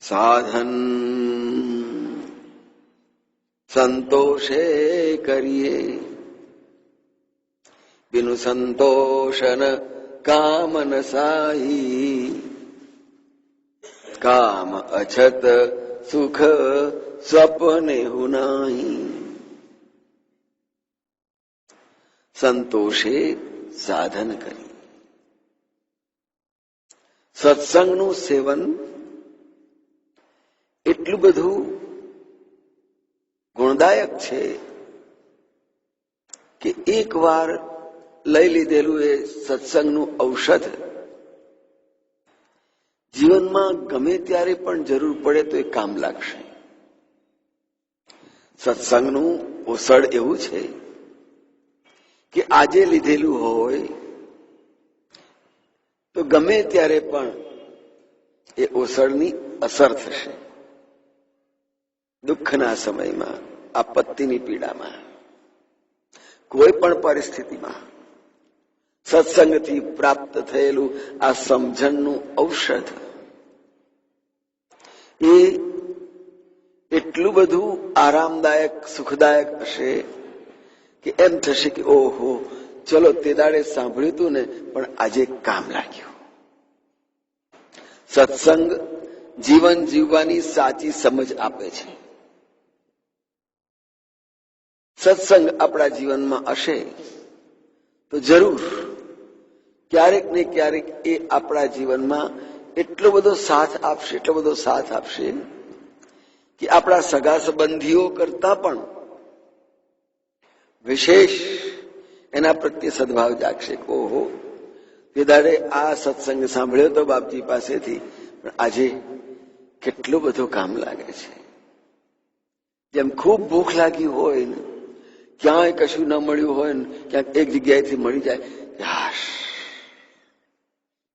સાધન સંતોષે કરીએ, બિનુ સંતોષન કામન સાહી, કામ અછત સુખ સ્વપ્ને હુનાહી. સંતોષે સાધન કરી. સત્સંગનું સેવન એટલું બધું ગુણદાયક છે કે એક વાર લઈ લીધેલું એ સત્સંગનું ઔષધ જીવનમાં ગમે ત્યારે પણ જરૂર પડે તો એ કામ લાગશે. સત્સંગનું ઓસડ એવું છે કે આજે લીધેલું હોય તો ગમે ત્યારે પણ એ ઓસડની અસર થશે. દુઃખના સમયમાં, આપત્તિની પીડામાં, કોઈ પણ પરિસ્થિતિમાં સત્સંગથી પ્રાપ્ત થયેલું આ સમજણનું ઔષધ એ એટલું બધું આરામદાયક સુખદાયક હશે કે એમ થશે કે ઓહો, ચલો તે દાડે સાંભળ્યું હતું ને પણ આજે કામ લાગ્યું. સત્સંગ જીવન જીવવાની સાચી સમજ આપે છે. સત્સંગ આપણા જીવનમાં હશે તો જરૂર ક્યારેક ને ક્યારેક એ આપણા જીવનમાં એટલો બધો સાથ આપશે, એટલો બધો સાથ આપશે કે આપણા સગા સંબંધીઓ કરતા પણ વિશેષ એના પ્રત્યે સદભાવ જાગશે. ઓહો, તે દાડે આ સત્સંગ સાંભળ્યો તો બાપજી પાસેથી, પણ આજે કેટલું બધું કામ લાગે છે. જેમ ખૂબ ભૂખ લાગી હોય ને, ક્યાંય કશું ન મળ્યું હોય ને, ક્યાંક એક જગ્યાએથી મળી જાય, યાશ.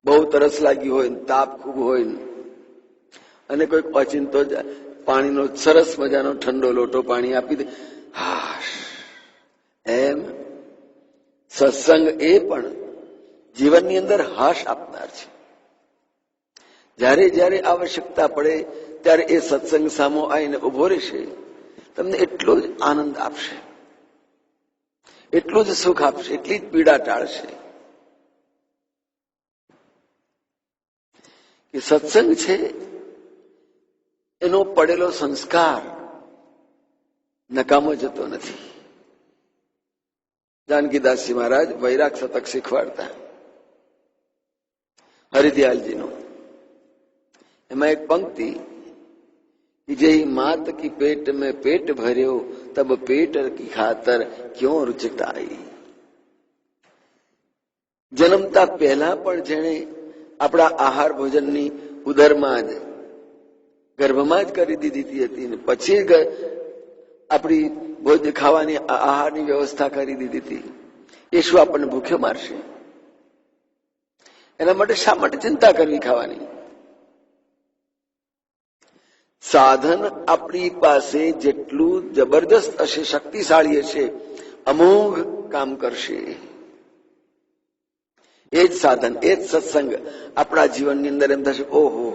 બહુ તરસ લાગી હોય ને, તાપ ખૂબ હોય ને, અને કોઈક ઓચિંતો પાણીનો સરસ મજાનો ઠંડો લોટો પાણી આપી દે, હાશ. એમ સત્સંગ એ પણ જીવનની અંદર હાશ આપનાર છે. જ્યારે જ્યારે આવશ્યકતા પડે ત્યારે એ સત્સંગ સામો આવીને ઉભો રહેશે, તમને એટલો જ આનંદ આપશે, એટલું જ સુખ આપશે, એટલી જ પીડા ટાળશે. કે સત્સંગ છે એનો પડેલો સંસ્કાર નકામો જતો નથી. જાનકીદાસજી મહારાજ વૈરાગ શતક શીખવાડતા હરિદયાલજીનો, એમાં એક પંક્તિ, જે માત કી પેટ મેં પેટ ભર્યો તબ પેટ કી ખાતર ક્યોં રૂચતાઈ. જન્મતા પહેલા પણ જેણે આપણા આહાર ભોજનની ઉદરમાં જ ગર્ભમાં જ કરી દીધી હતી ને પછી આપણી ભોજ ખાવાની આહારની વ્યવસ્થા કરી દીધી હતી, એ શું આપણને ભૂખ્યો મારશે? એના માટે શા માટે ચિંતા કરવી ખાવાની? સાધન આપણી પાસે જેટલું જબરદસ્ત હશે, શક્તિશાળી હશે, અમોઘ કામ કરશે. એ જ સાધન, એ જ સત્સંગ આપણા જીવનની અંદર એમ થશે, ઓહો,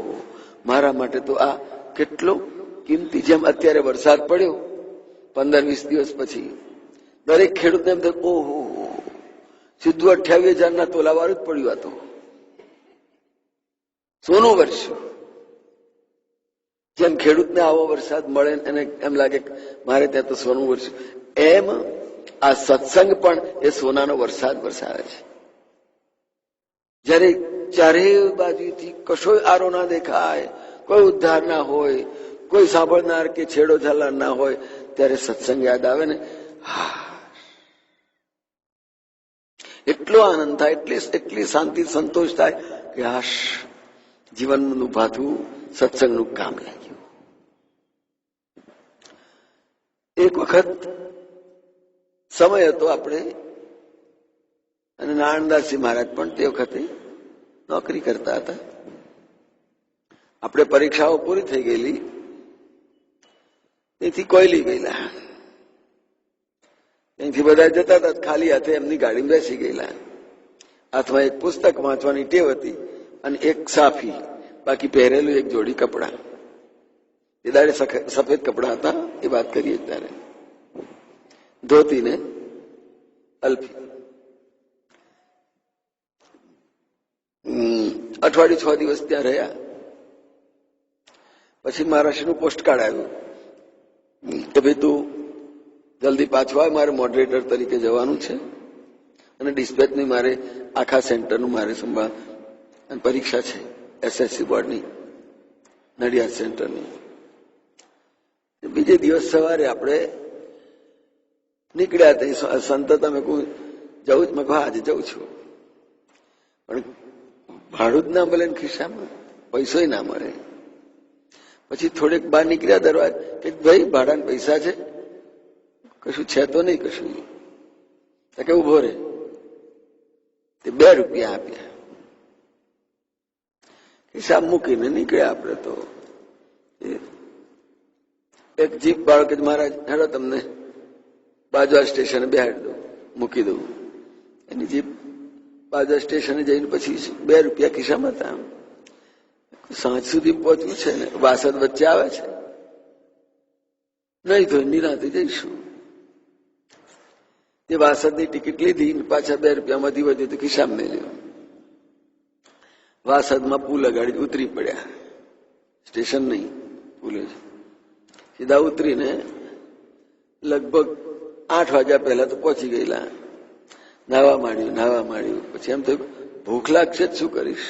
મારા માટે તો આ કેટલો કિંમતી. જેમ અત્યારે વરસાદ પડ્યો 15-20 દિવસ પછી, દરેક ખેડૂતને એમ થાય, ઓહો, સીધું 28,000 તોલાવાળું જ પડ્યું. આ તો સોનું વર્ષ્યું. જેમ ખેડૂતને આવો વરસાદ મળે એને એમ લાગે મારે ત્યાં તો સોનું વર્ષ્યું, એમ આ સત્સંગ પણ એ સોનાનો વરસાદ વરસાવે છે. જયારે ચારે બાજુથી કશો આરો ના દેખાય, કોઈ ઉદ્ધાર ના હોય, કોઈ સાંભળનાર કે છેડો ઝાલનાર ના હોય, ત્યારે સત્સંગ યાદ આવે ને, હા, એટલો આનંદ થાય, એટલી શાંતિ સંતોષ થાય કે હાશ, જીવનનું ભાથું સત્સંગનું કામ લાગ્યું. એક વખત સમય હતો આપણે, અને નારાયણદાસજી મહારાજ પણ તે વખતે નોકરી કરતા હતા. આપણે પરીક્ષાઓ પૂરી થઈ ગયેલી, તેથી કોયલી ગયેલા. અહીંથી બધા જતા હતા, ખાલી હાથે એમની ગાડીમાં બેસી ગયેલા. હાથમાં એક પુસ્તક વાંચવાની ટેવ હતી અને એક સાફી, બાકી પહેરેલું એક જોડી કપડા. એ દાડે સફેદ કપડા હતા, એ વાત કરીએ ત્યારે ધોતી ને અલ્ફી. અઠવાડિયું 6 દિવસ ત્યાં રહ્યા. પછી મહારાષ્ટ્રનું પોસ્ટકાર્ડ આવ્યું કે ભાઈ તું જલ્દી પાછો આવે, મારે મોડરેટર તરીકે જવાનું છે અને ડિસ્પેચની મારે આખા સેન્ટરનું મારે સંભાળ પરીક્ષા છે, એસએસસી બોર્ડની નડિયાદ સેન્ટરની. બીજે દિવસ સવારે આપણે નીકળ્યા હતા. સંત તમે કહું જવું જ? મેં કહું આજે જઉં છું, પણ ભાડું જ ના મળે ને ખિસ્સામાં પૈસોય ના મળે. પછી થોડેક બહાર નીકળ્યા દરવાજ કે ભાઈ ભાડાના પૈસા છે? કશું છે તો નહીં કશું. કે ઉભો રે. તે 2 રૂપિયા આપ્યા, હિસાબ મૂકીને નીકળ્યા આપણે. તો એક જીપ વાળો કે મહારાજ હેડો તમને બાજવા સ્ટેશને બેહાડી દઉં, મૂકી દઉં. એની જીપ બાજવા સ્ટેશને જઈને પછી 2 રૂપિયા ખિસ્સામાં હતા. સાંજ સુધી પહોંચવું છે ને, વાસદ વચ્ચે આવે છે, નહીં તો નિરાંતે જઈશું. તે વાસદની ટિકિટ લીધી, પાછા 2 રૂપિયામાંથી વધ્યું તો ખિસ્સામાં મેલ્યો. વાસદમાં પુલ અગાડી ઉતરી પડ્યા. સ્ટેશન નહીં, પુલ જ. સીધા ઉતરીને લગભગ 8 વાગ્યા પહેલા તો પહોંચી ગયેલા. નાહવા માંડ્યું. પછી એમ થયું ભૂખ લાગશે જ, શું કરીશ?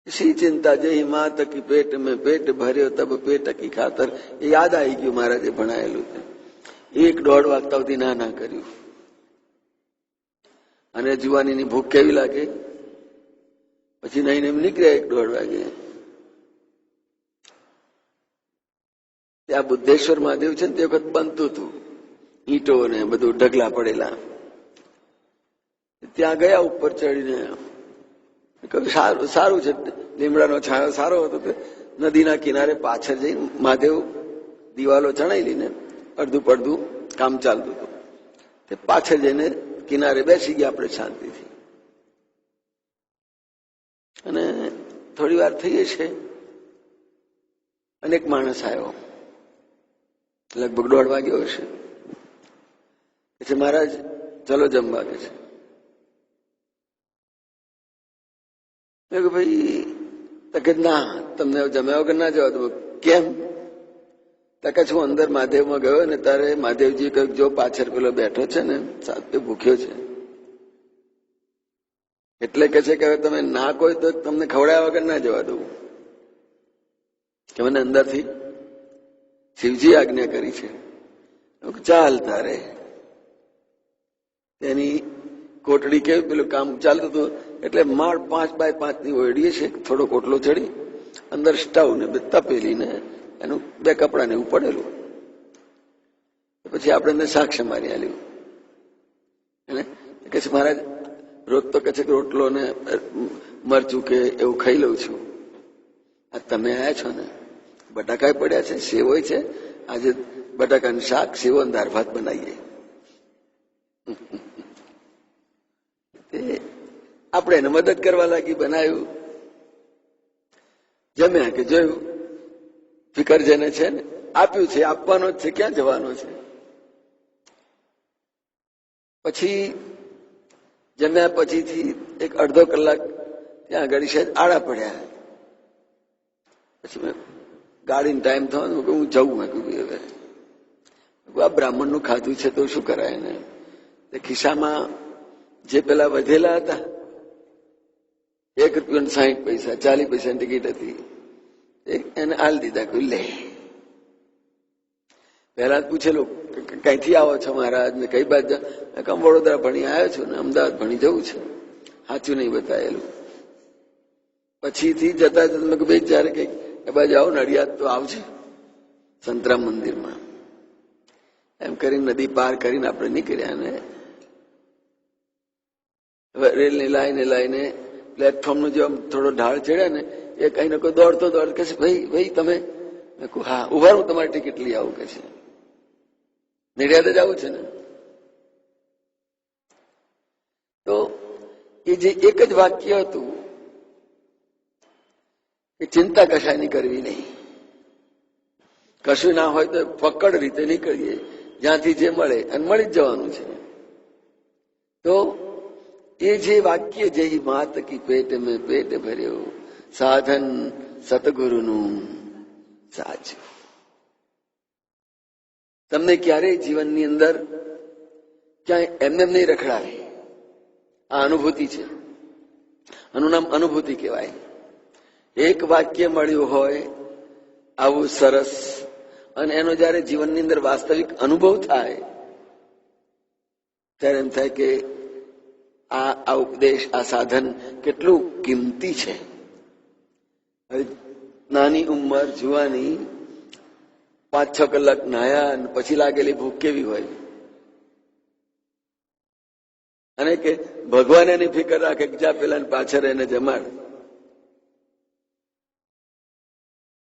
સી ચિંતા જઈ માત કી પેટ મેં પેટ ભર્યો તબ પેટ કી ખાતર. એ યાદ આવી ગયું મહારાજે ભણાયેલું. 1-1.5 વાગતા સુધી ના કર્યું. અને જુવાનીની ભૂખ કેવી લાગે? પછી નહીં એમ નીકળ્યા 1-1.5 વાગે. ત્યાં બુદ્ધેશ્વર મહાદેવ છે ને, તે વખત બનતું હતું, ઈંટો ને બધું ઢગલા પડેલા. ત્યાં ગયા ઉપર ચડીને. સારું છે, લીમડાનો છાંયો સારો હતો. નદીના કિનારે પાછળ જઈને મહાદેવ દિવાલો ચણાયેલી ને અડધું પડધું કામ ચાલતું હતું. તે પાછળ જઈને કિનારે બેસી ગયા આપણે શાંતિથી. અને થોડી વાર થઈ છે, અનેક માણસ આવ્યો, લગભગ 1:30 વાગ્યો હશે. કે મહારાજ ચલો જમવા. કે છે મેં કહ્યું ભાઈ, તકે ના તમને જમ્યા વગર ના જવા દો. કેમ? તકે હું અંદર મહાદેવમાં ગયો ને તારે મહાદેવજી કહ્યું જો પાછળ પેલો બેઠો છે ને સાથે ભૂખ્યો છે, એટલે કે છે કે હવે તમે ના કોઈ તો તમને ખવડાયા વગર ના જવા દઉં. કે મને અંદરથી શિવજી આજ્ઞા કરી છે. ચાલ તારે. એની કોટડી કેવું પેલું કામ ચાલતું હતું, એટલે માળ 5x5 ઓરડી છે, થોડો કોટલો ચડી, અંદર સ્ટવ ને તપેલી ને એનું 2 કપડા ને એવું પડેલું. પછી આપણે એને સાક્ષ મારી આલ્યું. એને કે છે મહારાજ રોજ તો કે છે કે રોટલો ને મરચું કે એવું ખાઈ લઉં છું, આ તમે આયા છો ને બટાકા પડ્યા છે, સેવોય છે, આજે બટાકાનું શાક, સેવો અને દાળ ભાત બનાવીએ. આપણે એને મદદ કરવા લાગી, બનાવ્યું, જમ્યા કે જોયું ફિકર જેને છે ને આપ્યું છે, આપવાનો જ છે, ક્યાં જવાનો છે. પછી જમ્યા પછીથી 1-અડધો કલાક ત્યાં આગળ સાહેબ આડા પડ્યા. પછી મેં ગાડીનો ટાઈમ થવાનો, હું જવું. મેં કહ્યું હવે આ બ્રાહ્મણનું ખાધું છે તો શું કરાય ને. ખિસ્સામાં જે પેલા વધેલા હતા ₹1.60, 40 પૈસાની ટિકિટ હતી, એને હાલ દીધા. કોઈ લે. પહેલા પૂછેલું કઈથી આવો છો મહારાજ ને કઈ બાજુ? વડોદરા ભણી આવ્યો છું ને અમદાવાદ ભણી જવું છે. સાચું નહીં બતાવેલું. પછીથી જતા જતા ભાઈ જયારે કઈક એ બાજુ આવો નડિયાદ તો આવશે સંતરામ મંદિરમાં. એમ કરીને નદી પાર કરીને આપણે નીકળ્યા ને રેલની લાઈને પ્લેટફોર્મનો જેમ થોડો ઢાળ ચડ્યા ને એ કઈ ને કોઈ દોડતો કે છે ભાઈ તમે? મેં કહું હા, ઉભા હું તમારી ટિકિટ લઈ આવું. કે છે નડિયાદ જ આવું છે ને. તો એ જે એક જ વાક્ય હતું એ ચિંતા કશાયની કરવી નહીં. કશું ના હોય તો ફક્કડ રીતે નીકળીએ, જ્યાંથી જે મળે અને મળી જ જવાનું છે. તો એ જે વાક્ય જે માત કી પેટ મેં પેટ ભર્યો, સાધન સતગુરુનું સાચું. તમને ક્યારેય જીવનની અંદર ક્યાંય એમને નહીં રખડાવે. આ અનુભૂતિ છે, આનું નામ અનુભૂતિ કહેવાય. એક વાક્ય મળ્યું હોય આવું સરસ, અને એનો જયારે જીવનની અંદર વાસ્તવિક અનુભવ થાય ત્યારે એમ થાય કે આ ઉપદેશ, આ સાધન કેટલું કિંમતી છે. નાની ઉંમર, જુવાની, 5-6 કલાક નાયા અને પછી લાગેલી ભૂખ કેવી હોય, અને કે ભગવાન એની ફિકર રાખે કે જા પેલા પાછળ એને જમાડ.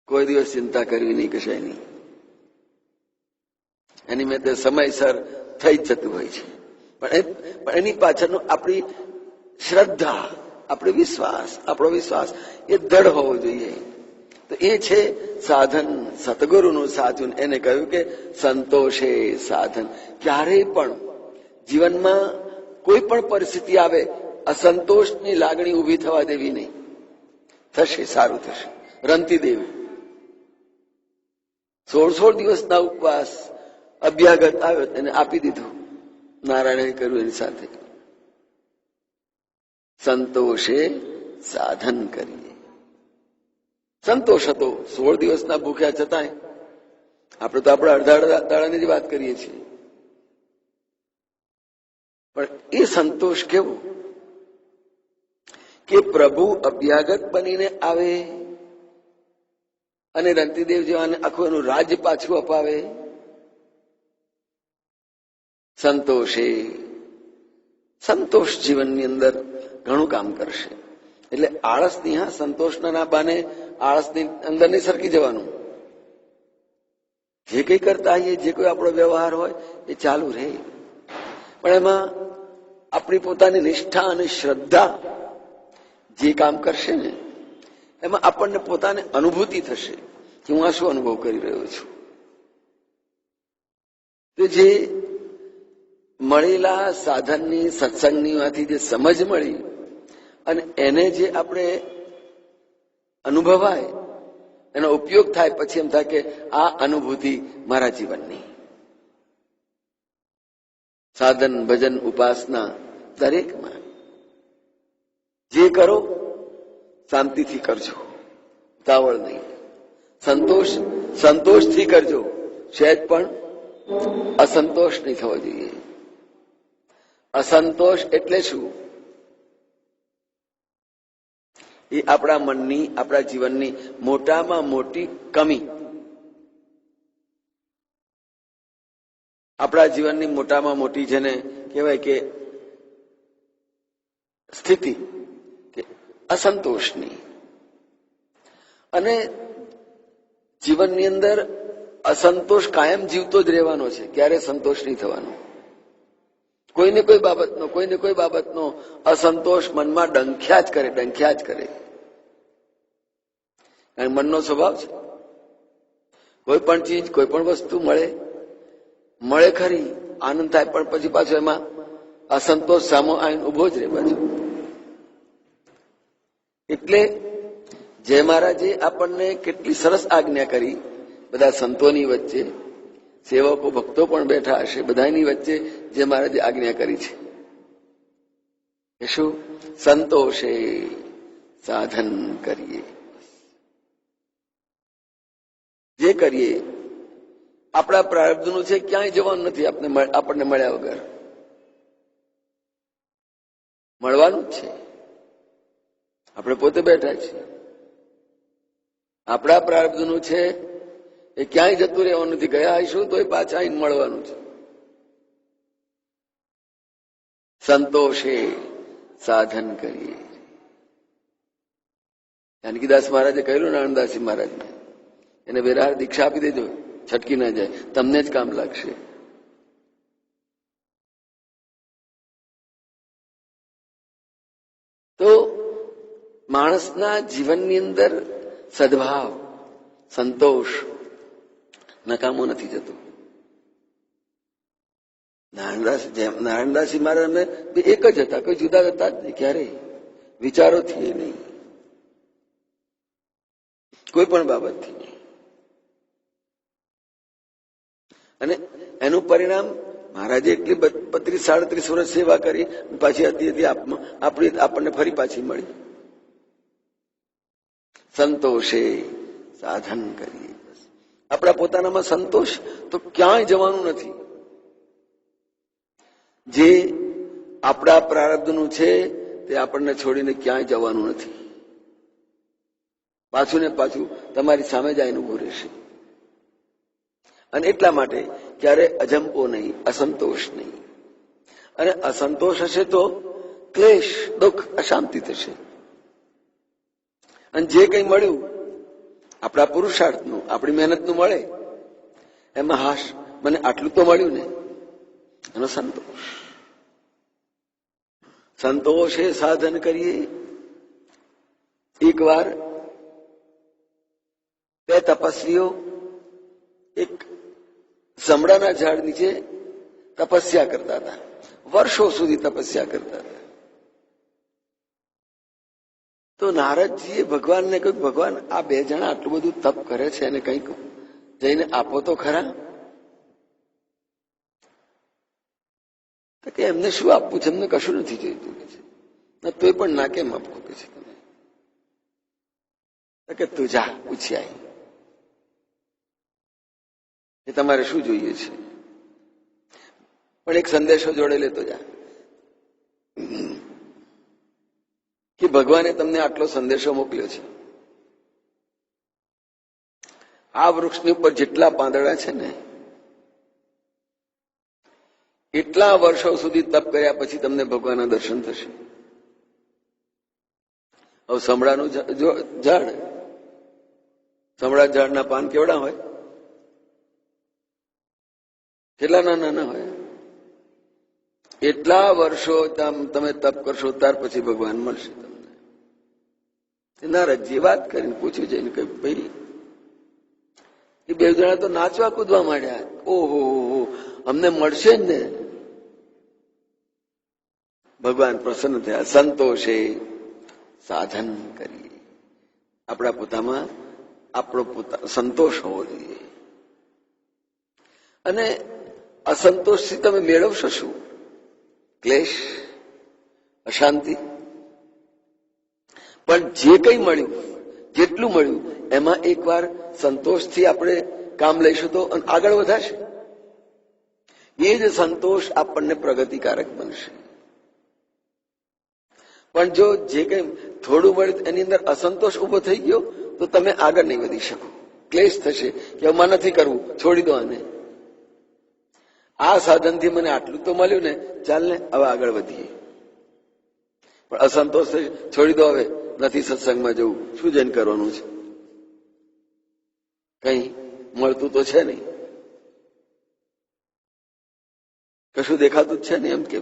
કોઈ દિવસ ચિંતા કરવી નહીં, કશાય નહીં. એની મેં સમયસર થઈ જ જતું હોય છે. પણ એની પાછળનું આપણી શ્રદ્ધા, આપણો વિશ્વાસ એ દૃઢ હોવો જોઈએ. તો એ છે સાધન સતગુરુનું સાચું. એને કહ્યું કે સંતોષે સાધન. ક્યારેય પણ જીવનમાં કોઈ પણ પરિસ્થિતિ આવે, અસંતોષની લાગણી ઉભી થવા દેવી નહીં. થશે, સારું થશે. રંતીદેવ 16 દિવસના ઉપવાસ, અભ્યાગત આવ્યો એને આપી દીધું. નારાયણે કર્યું એની સાથે. સંતોષે સાધન કરીએ. સંતોષ હતો 16 દિવસના ભૂખ્યા છતાંય. આપણે તો આપણા અડધા દાડાની જ વાત કરીએ છીએ, પણ એ સંતોષ કેવો કે પ્રભુ અભ્યાગત બનીને આવે અને રંતીદેવ જેવાને આખું એનું રાજ્ય પાછું અપાવે. સંતોષે, સંતોષ જીવનની અંદર ઘણું કામ કરશે. એટલે આળસની, હા, સંતોષના ના બાને આળસની અંદર નહીં સરકી જવાનું. જે કંઈ કરતા આવીએ, જે કોઈ આપણો વ્યવહાર હોય એ ચાલુ રહે, પણ એમાં આપણી પોતાની નિષ્ઠા અને શ્રદ્ધા જે કામ કરશે ને એમાં આપણને પોતાને અનુભૂતિ થશે કે હું આ શું અનુભવ કરી રહ્યો છું. તો જે મળેલા સાધનની, સત્સંગની માંથી જે સમજ મળી અને એને જે આપણે અનુભવાય, એનો ઉપયોગ થાય, પછી એમ થાય કે આ અનુભૂતિ મારા જીવનની. સાધન, ભજન, ઉપાસના દરેકમાં જે કરો શાંતિથી કરજો, ઉતાવળ નહીં. સંતોષથી કરજો, સહેજ પણ અસંતોષ નહીં થવો જોઈએ. અસંતોષ એટલે શું? એ આપણા મનની, આપણા જીવનની મોટામાં મોટી કમી. આપણા જીવનની મોટામાં મોટી જેને કહેવાય કે સ્થિતિ કે અસંતોષની. અને જીવનની અંદર અસંતોષ કાયમ જીવતો જ રહેવાનો છે, ક્યારે સંતોષ નહીં થવાનો. કોઈને કોઈ બાબતનો અસંતોષ મનમાં ડંખ્યા જ કરે. કારણ મનનો સ્વભાવ છે. કોઈ પણ ચીજ, કોઈ પણ વસ્તુ મળે ખરી, આનંદ થાય, પણ પછી પાછો એમાં અસંતોષ સામો આવીને ઉભો જ રહે પાછો. એટલે જય મહારાજે આપણને કેટલી સરસ આજ્ઞા કરી. બધા સંતોની વચ્ચે સેવકો, ભક્તો પણ બેઠા હશે, બધાની વચ્ચે જય મહારાજે આજ્ઞા કરી છે કે શું? સંતોષે સાધન કરીએ. જે કરીએ આપણા પ્રારબ્ધનું છે, ક્યાંય જવાનું નથી. આપણને મળ્યા વગર મળવાનું જ છે. આપણે પોતે બેઠા છીએ. આપણા પ્રારબ્ધનું છે એ ક્યાંય જતું રહેવાનું નથી. ગયા આવીશું તોય પાછા આવીને મળવાનું છે. સંતોષે સાધન કરીએ. જાનકીદાસ મહારાજે કહ્યું ને આનંદદાસજી મહારાજને, એને વેરાહાર દીક્ષા આપી દેજો, છટકી ના જાય, તમને જ કામ લાગશે. તો માણસના જીવનની અંદર સદભાવ, સંતોષ નકામો નથી જતો. નારાયણદાસજી મહારાજ અમે એક જ હતા, કોઈ જુદા હતા જ નહીં ક્યારેય, વિચારોથી નહીં, કોઈ પણ બાબતથી નહીં. અને એનું પરિણામ મહારાજે એટલી 32-37 વર્ષ સેવા કરી, પાછી હતી આપણને ફરી પાછી મળી. સંતોષે સાધન કરીએ. આપણા પોતાનામાં સંતોષ તો ક્યાંય જવાનું નથી. જે આપણા પ્રારબ્ધનું છે તે આપણને છોડીને ક્યાંય જવાનું નથી. પાછું ને પાછું તમારી સામે જ આવીને ઉભું રહેશે. અને એટલા માટે ક્યારે અજંપો નહીં, અસંતોષ નહીં. અને અસંતોષ હશે તો ક્લેશ, દુઃખ, અશાંતિ થશે. અને જે કંઈ મળ્યું આપણા પુરુષાર્થનું, આપણી મહેનતનું મળે એમાં હાશ, મને આટલું તો મળ્યું ને, એનો સંતોષ. સંતોષ એ સાધન કરીએ. એક વાર બે તપસ્વીઓ એક સમડાના ઝાડ નીચે તપસ્યા કરતા હતા. વર્ષો સુધી તપસ્યા કરતા હતા. તો નારદજીએ ભગવાનને કહ્યું, ભગવાન આ બે જણા આટલું બધું તપ કરે છે અને કંઈક જઈને આપો તો ખરા. કે એમને શું આપવું છે, એમને કશું નથી જોઈતું કે છે. તોય પણ ના કેમ આપવું કે છે તમે? કે તું જા પૂછી આવી એ તમારે શું જોઈએ છે, પણ એક સંદેશો જોડે લેતો જા કે ભગવાને તમને આટલો સંદેશો મોકલ્યો છે. આ વૃક્ષની ઉપર જેટલા પાંદડા છે ને, એટલા વર્ષો સુધી તપ કર્યા પછી તમને ભગવાનના દર્શન થશે. હવે સમડાનું ઝાડ, સમડા ઝાડના પાન કેવડા હોય, કેટલા નાના હોય. એટલા વર્ષો તમે તપ કરશો ત્યાર પછી ભગવાન મળશે તમને. નારદજીએ વાત કરીને પૂછ્યું જઈને કે ભાઈ એ બે જણા તો નાચવા કૂદવા માંડ્યા. ઓહો, અમને મળશે જ ને. ભગવાન પ્રસન્ન થયા. સંતોષે સાધન કરીએ. આપણા પોતામાં આપણો સંતોષ હોવો જોઈએ. અને અસંતોષથી તમે મેળવશો શું? ક્લેશ, અશાંતિ. પણ જે કંઈ મળ્યું, જેટલું મળ્યું એમાં એકવાર સંતોષથી આપણે કામ લઈશું તો આગળ વધાશે. એ જ સંતોષ આપણને પ્રગતિકારક બનશે. પણ જો જે કંઈ થોડું મળ્યું એની અંદર અસંતોષ ઉભો થઈ ગયો તો તમે આગળ નહીં વધી શકો. ક્લેશ થશે કે મને નથી કરવું, છોડી દો આને. આ સાધનથી મને આટલું તો મળ્યું ને, ચાલ ને હવે આગળ વધીએ. પણ અસંતોષ થશે, છોડી દો, હવે નથી સત્સંગમાં જવું, શું જઈને કરવાનું છે, કઈ મળતું તો છે નહીં, કશું દેખાતું જ છે ને, એમ કે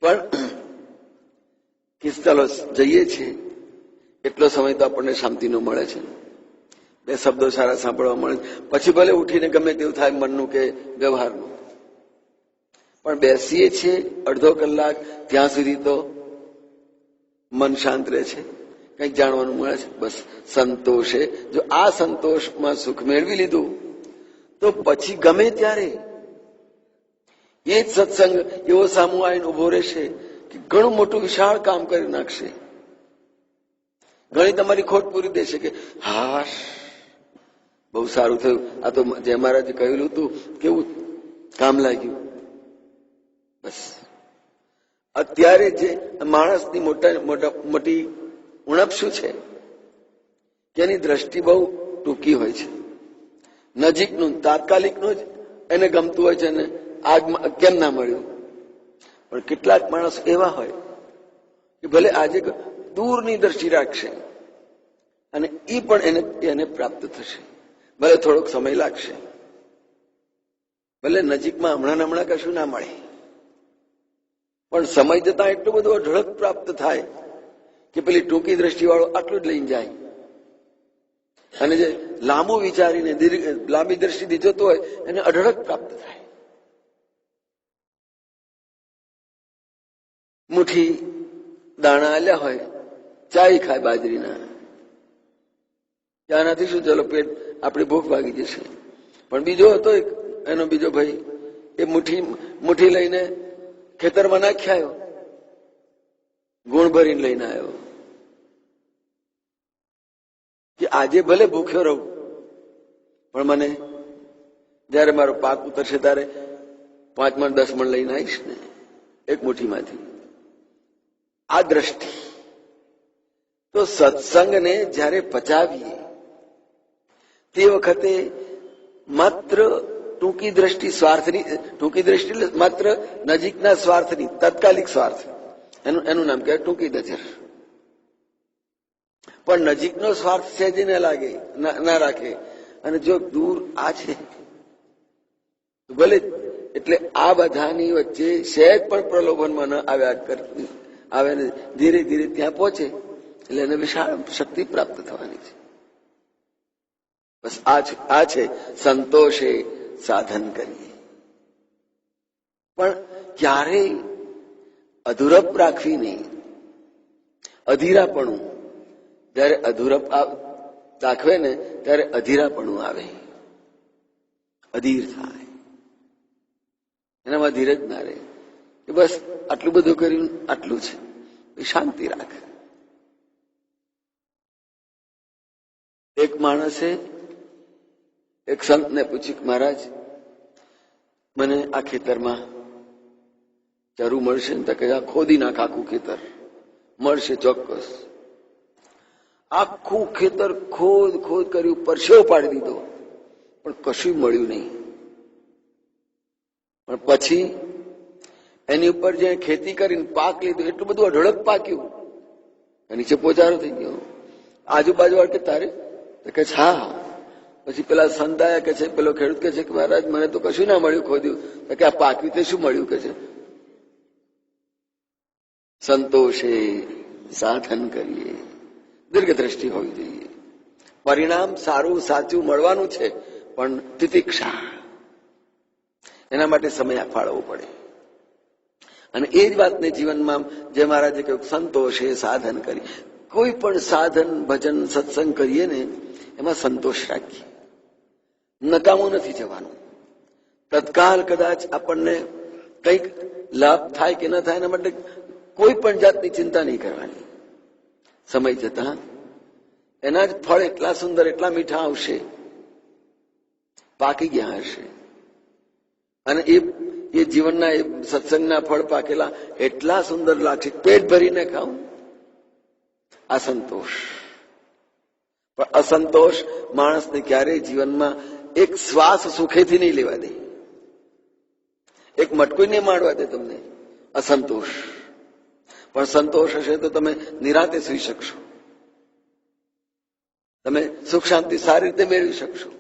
પણ ચાલો જઈએ છીએ એટલો સમય તો આપણને શાંતિનો મળે છે. બે શબ્દો સારા સાંભળવા મળે, પછી ભલે ઉઠીને ગમે તેવું થાય મનનું કે વ્યવહારનું, પણ બેસીએ છીએ અડધો કલાક, ત્યાં સુધી તો મન શાંત રહે છે, કંઈક જાણવાનું મળે છે. બસ સંતોષે, જો આ સંતોષમાં સુખ મેળવી લીધું તો પછી ગમે ત્યારે એ જ સત્સંગ એવો સામું આવીને ઉભો રહેશે કે ઘણું મોટું વિશાળ કામ કરી નાખશે. ઘણી તમારી ખોટ પૂરી દેશે કે હાશ બહુ સારું થયું, આ તો જય મહારાજે કહેલું હતું કેવું કામ લાગ્યું. બસ અત્યારે જે માણસની મોટી ઉણપ શું છે કે એની દ્રષ્ટિ બહુ ટૂંકી હોય છે. નજીકનું તાત્કાલિકનું જ એને ગમતું હોય છે ને આજ કેમ ના મળ્યું. પણ કેટલાક માણસ એવા હોય કે ભલે આજે દૂરની દ્રષ્ટિ રાખશે અને એ પણ એને પ્રાપ્ત થશે, ભલે થોડોક સમય લાગશે, ભલે નજીકમાં હમણાં કશું ના મળે, પણ સમય જતા એટલું બધું અઢળક પ્રાપ્ત થાય કે પેલી ટૂંકી દ્રષ્ટિ વાળો આટલું જ લઈને જાય અને જે લાંબુ વિચારીને લાંબી દ્રષ્ટિથી જોતો હોય એને અઢળક પ્રાપ્ત થાય. મુઠ્ઠી દાણા આલ્યા હોય, ચાય ખાય બાજરીના, ત્યાંનાથી શું ચલો પેટ આપણી ભૂખ ભાગી જશે. પણ બીજો હતો એનો બીજો ભાઈ, એ મુઠ્ઠી લઈને ખેતરમાં નાખી આવ્યો, ગુણ ભરીને લઈને આવ્યો કે આજે ભલે ભૂખ્યો રહું પણ મને જયારે મારો પાક ઉતરશે ત્યારે 5 મણ 10 મણ લઈને આવીશ ને એક મુઠ્ઠીમાંથી. આ દ્રષ્ટિ તો સત્સંગને જયારે પચાવીએ તે વખતે માત્ર ટૂંકી દ્રષ્ટિ સ્વાર્થની, ટૂંકી દ્રષ્ટિ માત્ર નજીકના સ્વાર્થની, તાત્કાલિક સ્વાર્થ, એનું નામ કહેવાય ટૂંકી નજર. પણ નજીકનો સ્વાર્થ સહેજ ન લાગે, ના રાખે, અને જો દૂર આ છે ભલે, એટલે આ બધાની વચ્ચે સહેજ પણ પ્રલોભનમાં ન આવ્યા કરતી આવે ને ધીરે ધીરે ત્યાં પહોંચે એટલે એને વિશાળ શક્તિ પ્રાપ્ત થવાની છે. બસ આ છે સંતોષે સાધન કરીએ. પણ ક્યારેય અધૂરપ રાખવી નહીં. અધીરાપણું જયારે અધૂરપ દાખવે ને ત્યારે અધીરાપણું આવે, અધીર થાય, એનામાં ધીરજ ના રહે કે બસ આટલું બધું કર્યું, આટલું છે, શાંતિ રાખ. એક માણસે એક સંતને પૂછ્યું કે મહારાજ મને આ ખેતરમાં ચરુ મળશે ને? તો કે આ ખોદી નાખ આખું ખેતર. મળશે ચોક્કસ. આખું ખેતર ખોદ કર્યું, પરસેવો પાડી દીધો, પણ કશું મળ્યું નહીં. પણ પછી એની ઉપર જે ખેતી કરીને પાક લીધો એટલું બધું અઢળક પાક્યું, નીચે પોચારો થઈ ગયો. આજુબાજુ વાળ કે તારે? તો કે હા. પછી પેલા સંત આયા કે છે, પેલો ખેડૂત કે છે કે મહારાજ મને તો કશું ના મળ્યું ખોદ્યું. તો કે આ પાક્યું તે શું મળ્યું? કે છે સંતોષે સાધન કરીએ. દીર્ઘ દ્રષ્ટિ હોવી જોઈએ. પરિણામ સારું સાચું મળવાનું છે, પણ તિતિક્ષા, એના માટે સમય ફાળવવો પડે. અને એ જ વાતને જીવનમાં જે મહારાજે કહ્યું સંતોષે સાધન કરી. કોઈ પણ સાધન, ભજન, સત્સંગ કરીએ ને એમાં સંતોષ રાખીએ. નકામું નથી જવાનું. તત્કાલ કદાચ આપણને કંઈક લાભ થાય કે ન થાય એના માટે કોઈ પણ જાતની ચિંતા નહીં કરવાની. સમય જતા એના જ ફળ એટલા સુંદર, એટલા મીઠા આવશે, પાકી ગયા હશે. અને એ જીવનના એ સત્સંગના ફળ પાકેલા એટલા સુંદર લાગશે, પેટ ભરીને ખાવું. આ સંતોષ. પણ અસંતોષ માણસને ક્યારેય જીવનમાં એક શ્વાસ સુખેથી નહીં લેવા દે, એક મટકું નહીં માંડવા દે તમને. અસંતોષ. પણ સંતોષ હશે તો તમે નિરાતે સુઈ શકશો, તમે સુખ શાંતિ સારી રીતે મેળવી શકશો.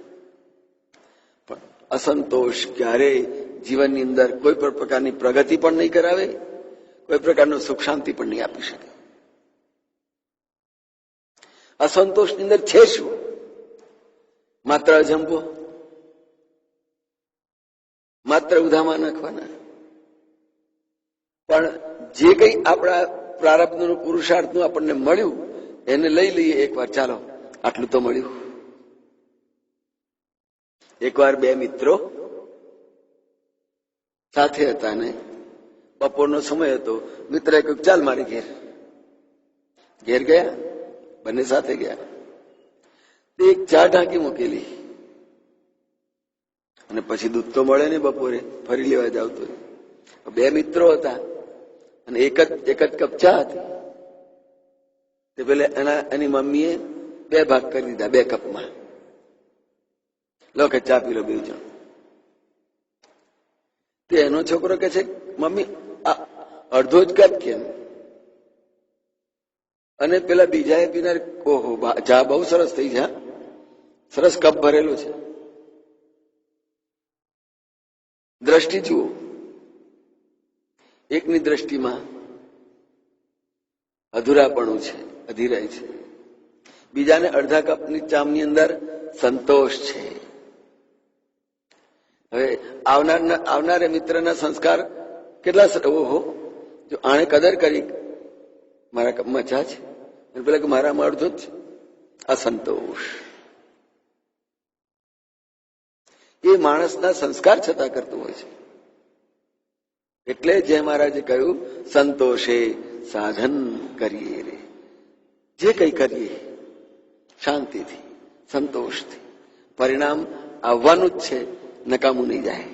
પણ અસંતોષ ક્યારેય જીવનની અંદર કોઈ પણ પ્રકારની પ્રગતિ પણ નહીં કરાવે, કોઈ પ્રકારનો સુખ શાંતિ પણ નહીં આપી શકે. અસંતોષની અંદર છે શું? માત્ર અજંબો, માત્ર ઉધામાં નાખવાના. પણ જે કંઈ આપણા પ્રારબ્ધનું, પુરુષાર્થનું આપણને મળ્યું એને લઈ લઈએ એકવાર. ચાલો આટલું તો મળ્યું. એકવાર 2 મિત્રો સાથે હતા ને બપોરનો સમય હતો. મિત્રએ કહ્યું ચાલ મારી ઘેર ગયા. બંને સાથે ગયા. તે એક ચા ઢાંકી મૂકેલી અને પછી દૂધ તો મળે ને બપોરે, ફરી લેવા જાવ તો. 2 મિત્રો હતા અને એક જ કપ ચા હતી. તે પેલા એની મમ્મીએ 2 ભાગ કરી દીધા 2 કપમાં. લો કે ચા પી લો 2 જણ. તે એનો છોકરો કે છે મમ્મી આ અડધો જ કપ કેમ? અને પેલા બીજાએ પીનાર, ઓહો ચા બહુ સરસ થઈ છે, સરસ કપ ભરેલું છે. દ્રષ્ટિ જુઓ. એકની દ્રષ્ટિમાં અધૂરાપણું છે, અધીરાય છે. બીજાને અડધા કપની ચાની અંદર સંતોષ છે. હવે આવનાર મિત્રના સંસ્કાર કેટલા ઓહો, જો આણે કદર કરી મારા કપમાં ચા છે, પેલા કે મારામાં અડધો જ છે, અસંતોષ એ માણસના સંસ્કાર છતાં કરતું હોય છે. એટલે જય મહારાજે કહ્યું સંતોષે સાધન કરીએ રે. જે કંઈ કરીએ શાંતિથી સંતોષથી, પરિણામ આવવાનું જ છે, નકામું નહીં જાય.